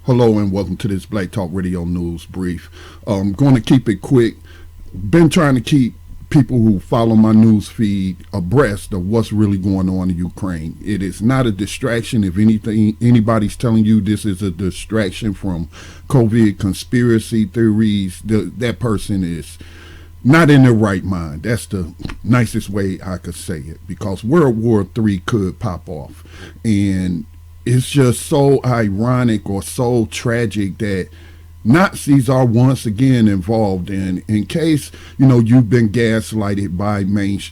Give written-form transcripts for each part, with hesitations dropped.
Hello and welcome to this Black Talk Radio News Brief. I'm going to keep it quick. Been trying to keep people who follow my news feed abreast of what's really going on in Ukraine. It is not a distraction. If anything, anybody's telling you this is a distraction from COVID conspiracy theories, that person is not in their right mind. That's the nicest way I could say it, because World War III could pop off. And it's just so ironic or so tragic that Nazis are once again involved in case, you've been gaslighted by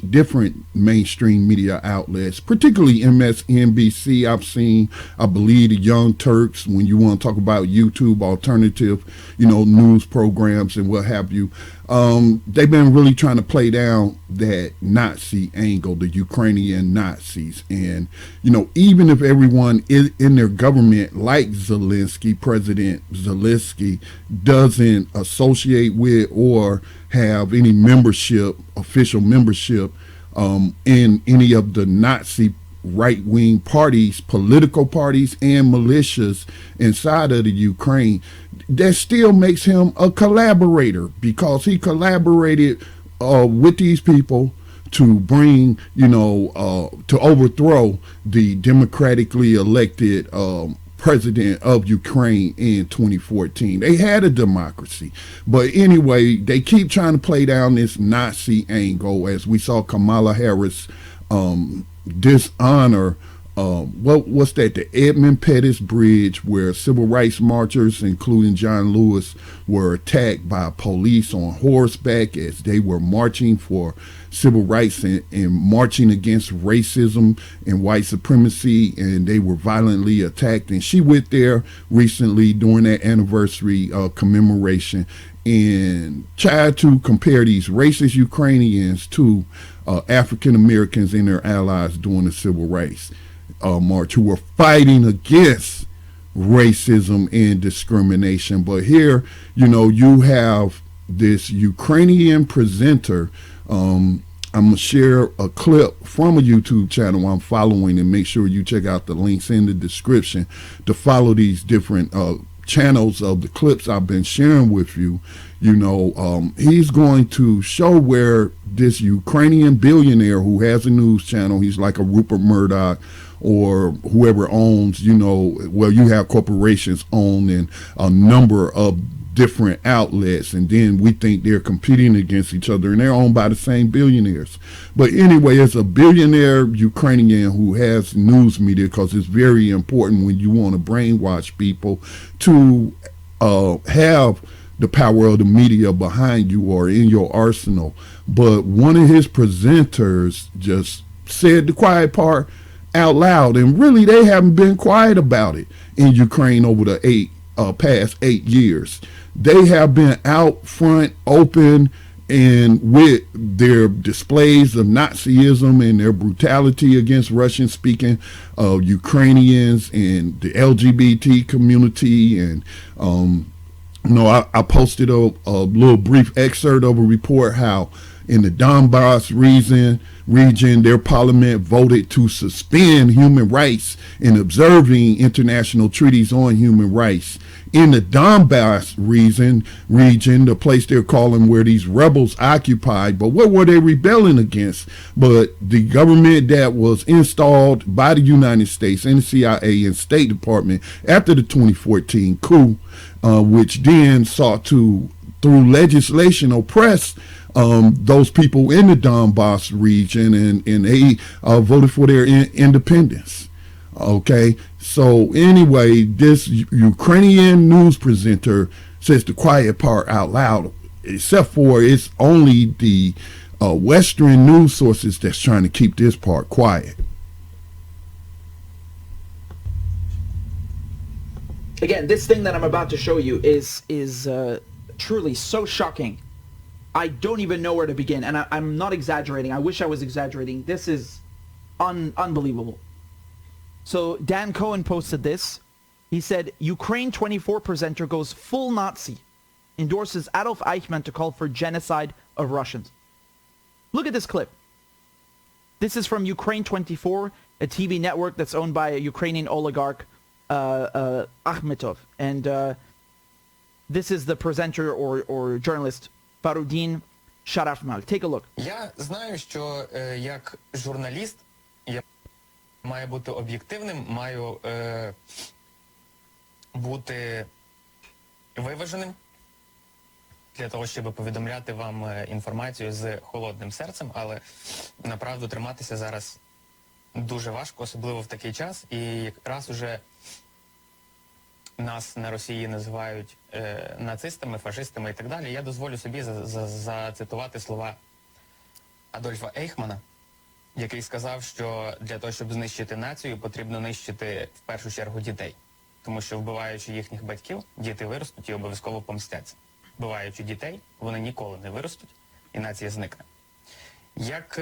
different mainstream media outlets, particularly MSNBC. I've seen, I believe, the Young Turks, when you want to talk about YouTube alternative, news programs and what have you. They've been really trying to play down that Nazi angle, the Ukrainian Nazis. And, even if everyone in their government, like Zelensky, President Zelensky, doesn't associate with or have any membership, official membership, in any of the Nazi right-wing parties, political parties, and militias inside of the Ukraine, that still makes him a collaborator, because he collaborated with these people to bring, to overthrow the democratically elected president of Ukraine in 2014. They had a democracy. But anyway, they keep trying to play down this Nazi angle, as we saw Kamala Harris dishonor what's that, the Edmund Pettus Bridge, where civil rights marchers, including John Lewis, were attacked by police on horseback as they were marching for civil rights and marching against racism and white supremacy, and they were violently attacked. And she went there recently during that anniversary commemoration and tried to compare these racist Ukrainians to African Americans and their allies during the civil rights march, who were fighting against racism and discrimination. But here, you have this Ukrainian presenter. I'm going to share a clip from a YouTube channel I'm following, and make sure you check out the links in the description to follow these different channels of the clips I've been sharing with you. He's going to show where this Ukrainian billionaire who has a news channel, he's like a Rupert Murdoch or whoever owns, you have corporations own in a number of different outlets, and then we think they're competing against each other, and they're owned by the same billionaires. But anyway, it's a billionaire Ukrainian who has news media, because it's very important when you want to brainwash people to have the power of the media behind you or in your arsenal. But one of his presenters just said the quiet part out loud, and really they haven't been quiet about it in Ukraine over the past 8 years. They have been out front, open, and with their displays of Nazism and their brutality against Russian-speaking Ukrainians and the LGBT community. And I posted a little brief excerpt of a report how in the Donbass region, their parliament voted to suspend human rights and observing international treaties on human rights. In the Donbass region, the place they're calling where these rebels occupied, but what were they rebelling against? But the government that was installed by the United States and the CIA and State Department after the 2014 coup, which then sought to, through legislation, oppress those people in the Donbass region, and they voted for their independence. Okay, so anyway, this Ukrainian news presenter says the quiet part out loud, except for it's only the Western news sources that's trying to keep this part quiet. Again, this thing that I'm about to show you is truly so shocking. I don't even know where to begin, and I'm not exaggerating. I wish I was exaggerating. This is unbelievable. So Dan Cohen posted this. He said, Ukraine 24 presenter goes full Nazi, endorses Adolf Eichmann to call for genocide of Russians. Look at this clip. This is from Ukraine 24, a TV network that's owned by a Ukrainian oligarch Akhmetov. And this is the presenter or journalist Parudin Sharafmal. Take a look. Я знаю, що як журналіст я маю бути об'єктивним, маю бути виваженим для того, щоб повідомляти вам інформацію з холодним серцем, але направду триматися зараз дуже важко, особливо в такий час. І якраз уже нас на Росії називають нацистами, фашистами і так далі. Я дозволю собі зацитувати слова Адольфа Ейхмана, який сказав, що для того, щоб знищити націю, потрібно нищити в першу чергу дітей. Тому що вбиваючи їхніх батьків, діти виростуть і обов'язково помстяться. Вбиваючи дітей, вони ніколи не виростуть і нація зникне. Як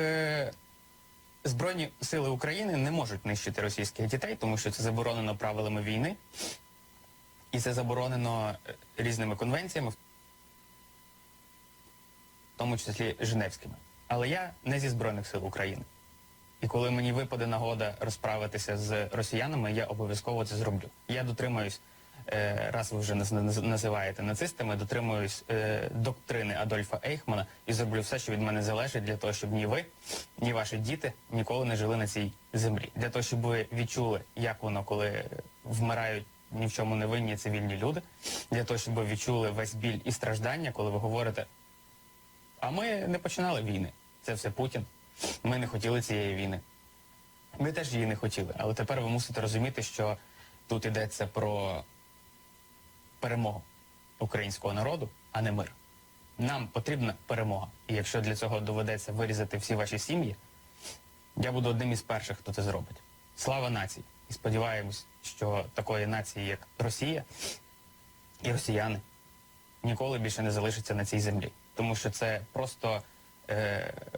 Збройні сили України не можуть нищити російських дітей, тому що це заборонено правилами війни, і це заборонено різними конвенціями, в тому числі Женевськими. Але я не зі Збройних сил України. І коли мені випаде нагода розправитися з росіянами, я обов'язково це зроблю. Я дотримуюсь, раз ви вже називаєте нацистами, дотримуюсь доктрини Адольфа Ейхмана і зроблю все, що від мене залежить, для того, щоб ні ви, ні ваші діти ніколи не жили на цій землі. Для того, щоб ви відчули, як воно, коли вмирають ні в чому не винні цивільні люди, для того, щоб ви відчули весь біль і страждання, коли ви говорите, а ми не починали війни, це все Путін, ми не хотіли цієї війни. Ми теж її не хотіли, але тепер ви мусите розуміти, що тут йдеться про перемогу українського народу, а не мир. Нам потрібна перемога. І якщо для цього доведеться вирізати всі ваші сім'ї, я буду одним із перших, хто це зробить. Слава нації! І сподіваємось, що такої нації, як Росія і росіяни, ніколи більше не залишиться на цій землі. Тому що це просто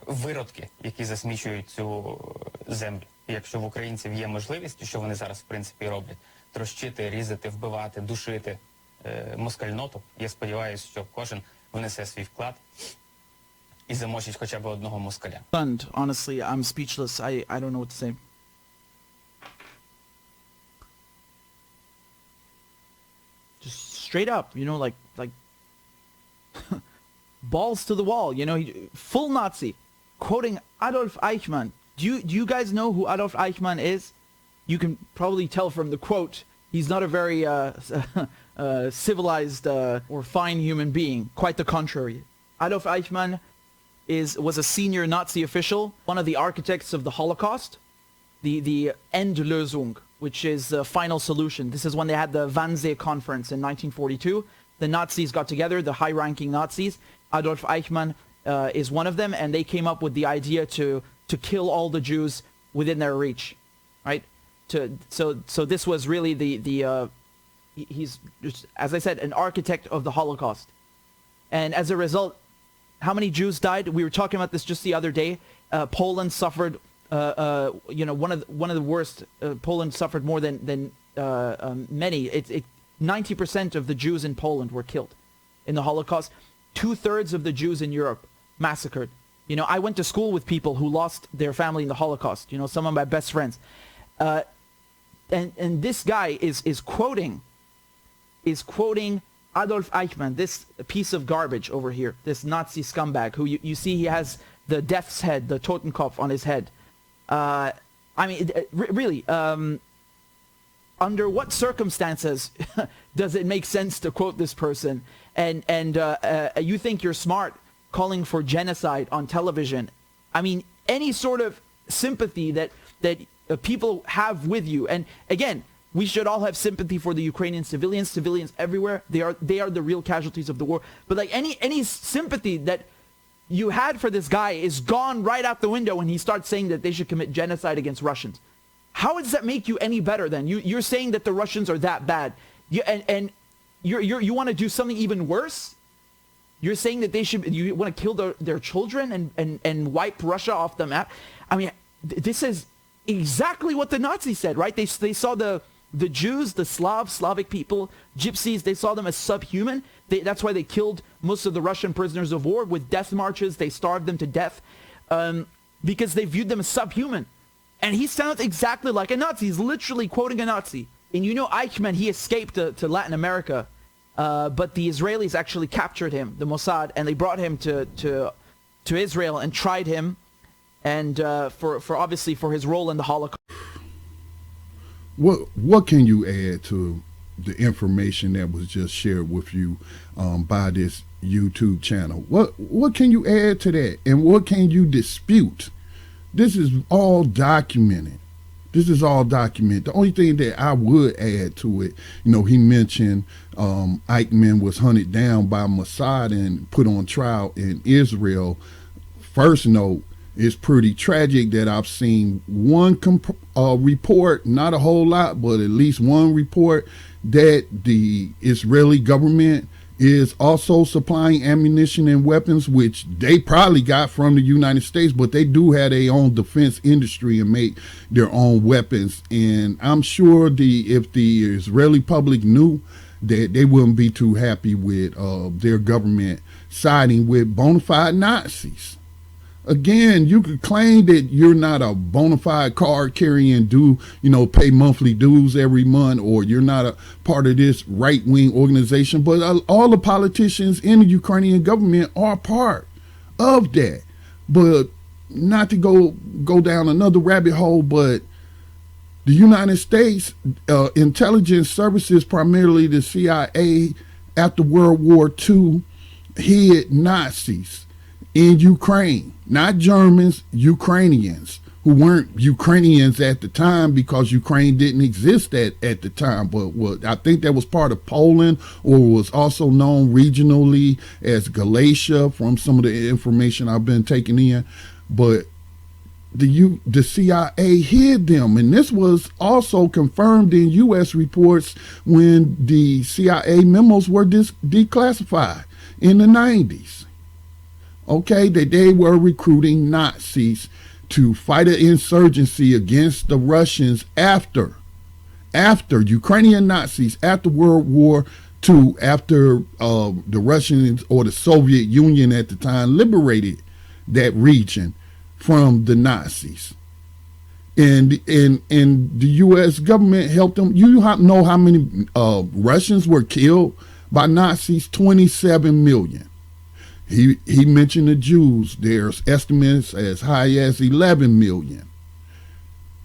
виродки, які засмічують цю землю. І якщо в українців є можливість, що вони зараз в принципі роблять, трощити, різати, вбивати, душити москальноту, я сподіваюся, що кожен внесе свій вклад і замочить хоча б одного москаля. Honestly, I'm speechless. I don't know what to say. Just straight up, you know, like balls to the wall, you know, full Nazi, quoting Adolf Eichmann. Do you guys know who Adolf Eichmann is? You can probably tell from the quote, he's not a very civilized or fine human being. Quite the contrary. Adolf Eichmann was a senior Nazi official, one of the architects of the Holocaust, the Endlösung, which is the final solution. This is when they had the Wannsee conference in 1942. The Nazis got together, the high-ranking Nazis. Adolf Eichmann is one of them, and they came up with the idea to kill all the Jews within their reach, right? So this was really he's just, as I said, an architect of the Holocaust. And as a result, how many Jews died? We were talking about this just the other day. Poland suffered, you know, one of the worst. Poland suffered more than many. 90% of the Jews in Poland were killed in the Holocaust. 2/3 of the Jews in Europe massacred. You know, I went to school with people who lost their family in the Holocaust. You know, some of my best friends. And this guy is quoting Adolf Eichmann, this piece of garbage over here, this Nazi scumbag who you see he has the death's head, the Totenkopf on his head. I mean, really, under what circumstances does it make sense to quote this person? And you think you're smart calling for genocide on television? I mean, any sort of sympathy that people have with you. And again, we should all have sympathy for the Ukrainian civilians everywhere. They are the real casualties of the war. But like any sympathy that you had for this guy is gone right out the window when he starts saying that they should commit genocide against Russians. How does that make you any better then? You're saying that the Russians are that bad. You want to do something even worse? You're saying that you want to kill their children and wipe Russia off the map? I mean, this is exactly what the Nazis said, right? They saw the Jews, the Slavic people, gypsies, they saw them as subhuman. That's why they killed most of the Russian prisoners of war with death marches. They starved them to death because they viewed them as subhuman. And he sounds exactly like a Nazi. He's literally quoting a Nazi. And Eichmann, he escaped to Latin America, but the Israelis actually captured him, the Mossad, and they brought him to Israel and tried him, and for obviously for his role in the Holocaust. What can you add to the information that was just shared with you by this YouTube channel? What can you add to that, and what can you dispute? This is all documented. The only thing that I would add to it, he mentioned Eichmann was hunted down by Mossad and put on trial in Israel. First note, it's pretty tragic that I've seen one report, not a whole lot, but at least one report that the Israeli government is also supplying ammunition and weapons, which they probably got from the United States, but they do have their own defense industry and make their own weapons. And I'm sure if the Israeli public knew that, they wouldn't be too happy with their government siding with bona fide Nazis. Again, you could claim that you're not a bona fide card carrying pay monthly dues every month, or you're not a part of this right-wing organization, but all the politicians in the Ukrainian government are part of that. But not to go down another rabbit hole, but the United States intelligence services, primarily the CIA, after World War II, hid Nazis in Ukraine. Not Germans, Ukrainians, who weren't Ukrainians at the time because Ukraine didn't exist at the time. But I think that was part of Poland, or was also known regionally as Galatia from some of the information I've been taking in. But the CIA hid them, and this was also confirmed in U.S. reports when the CIA memos were declassified in the 90s. Okay, that they were recruiting Nazis to fight an insurgency against the Russians after Ukrainian Nazis after World War II, after the Russians, or the Soviet Union at the time, liberated that region from the Nazis. And the U.S. government helped them. You know how many Russians were killed by Nazis? 27 million. He mentioned the Jews. There's estimates as high as 11 million.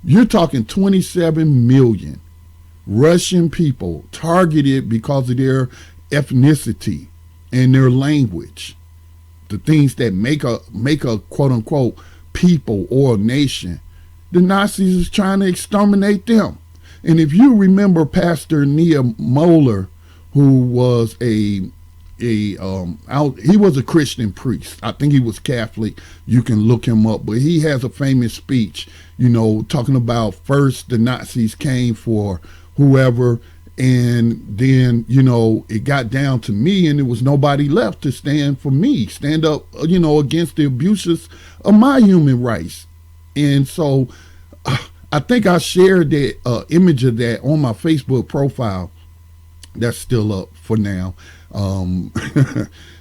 You're talking 27 million Russian people targeted because of their ethnicity and their language, the things that make a quote unquote people or a nation. The Nazis is trying to exterminate them. And if you remember Pastor Nia Moeller, who was he was a Christian priest. I think he was Catholic. You can look him up, but he has a famous speech, talking about first the Nazis came for whoever, and then, it got down to me, and there was nobody left to stand for me, stand up, against the abuses of my human rights. And so I think I shared that image of that on my Facebook profile. That's still up for now.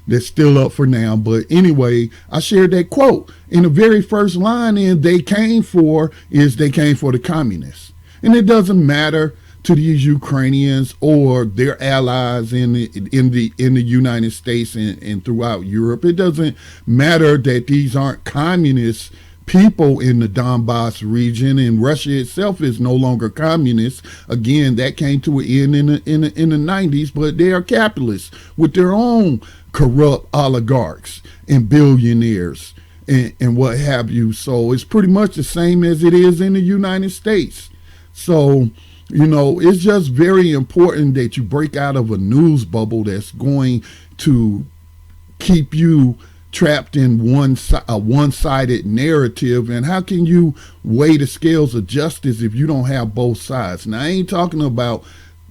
That's still up for now. But anyway, I shared that quote. In the very first line in they came for the communists. And it doesn't matter to these Ukrainians or their allies in the United States and throughout Europe. It doesn't matter that these aren't communist people in the Donbass region, and Russia itself is no longer communist. Again, that came to an end in the 90s, but they are capitalists with their own corrupt oligarchs and billionaires and what have you. So it's pretty much the same as it is in the United States. So, it's just very important that you break out of a news bubble that's going to keep you trapped in a one-sided narrative. And how can you weigh the scales of justice if you don't have both sides? Now, I ain't talking about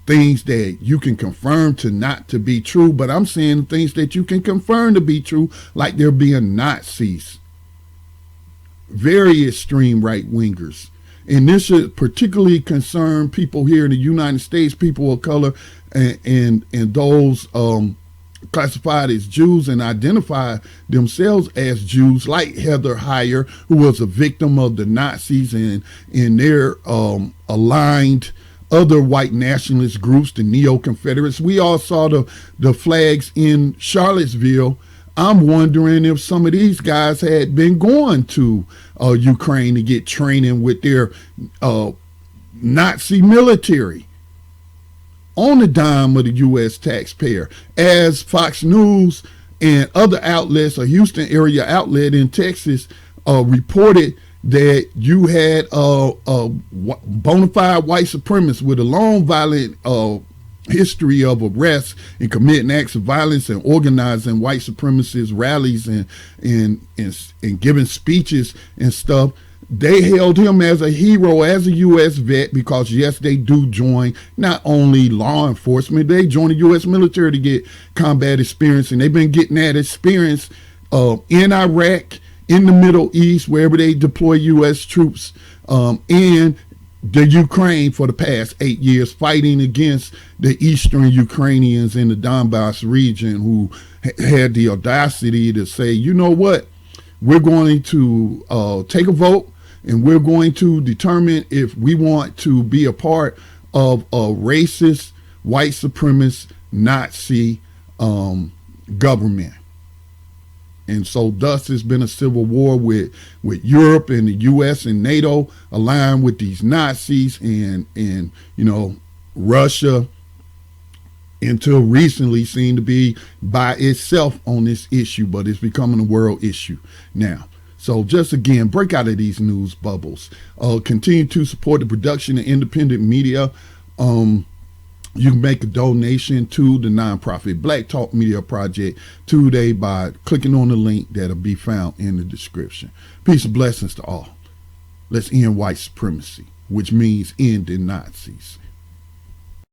things that you can confirm to not to be true, but I'm saying things that you can confirm to be true, like there being Nazis, very extreme right-wingers. And this should particularly concern people here in the United States, people of color, and those classified as Jews and identify themselves as Jews, like Heather Heyer, who was a victim of the Nazis and their aligned other white nationalist groups, the neo-Confederates. We all saw the flags in Charlottesville. I'm wondering if some of these guys had been going to Ukraine to get training with their Nazi military on the dime of the U.S. taxpayer. As Fox News and other outlets, a Houston area outlet in Texas, reported that you had a bona fide white supremacist with a long violent history of arrests and committing acts of violence and organizing white supremacist rallies and giving speeches and stuff. They held him as a hero, as a U.S. vet, because yes, they do join not only law enforcement, they join the U.S. military to get combat experience, and they've been getting that experience in Iraq, in the Middle East, wherever they deploy U.S. troops, and the Ukraine for the past 8 years, fighting against the Eastern Ukrainians in the Donbass region, who had the audacity to say, you know what, we're going to take a vote, and we're going to determine if we want to be a part of a racist, white supremacist, Nazi government. And so thus there's been a civil war with Europe and the U.S. and NATO aligned with these Nazis, and you know, Russia until recently seemed to be by itself on this issue, but it's becoming a world issue now. So just again, break out of these news bubbles. Continue to support the production of independent media. You can make a donation to the nonprofit Black Talk Media Project today by clicking on the link that'll be found in the description. Peace and blessings to all. Let's end white supremacy, which means ending Nazis.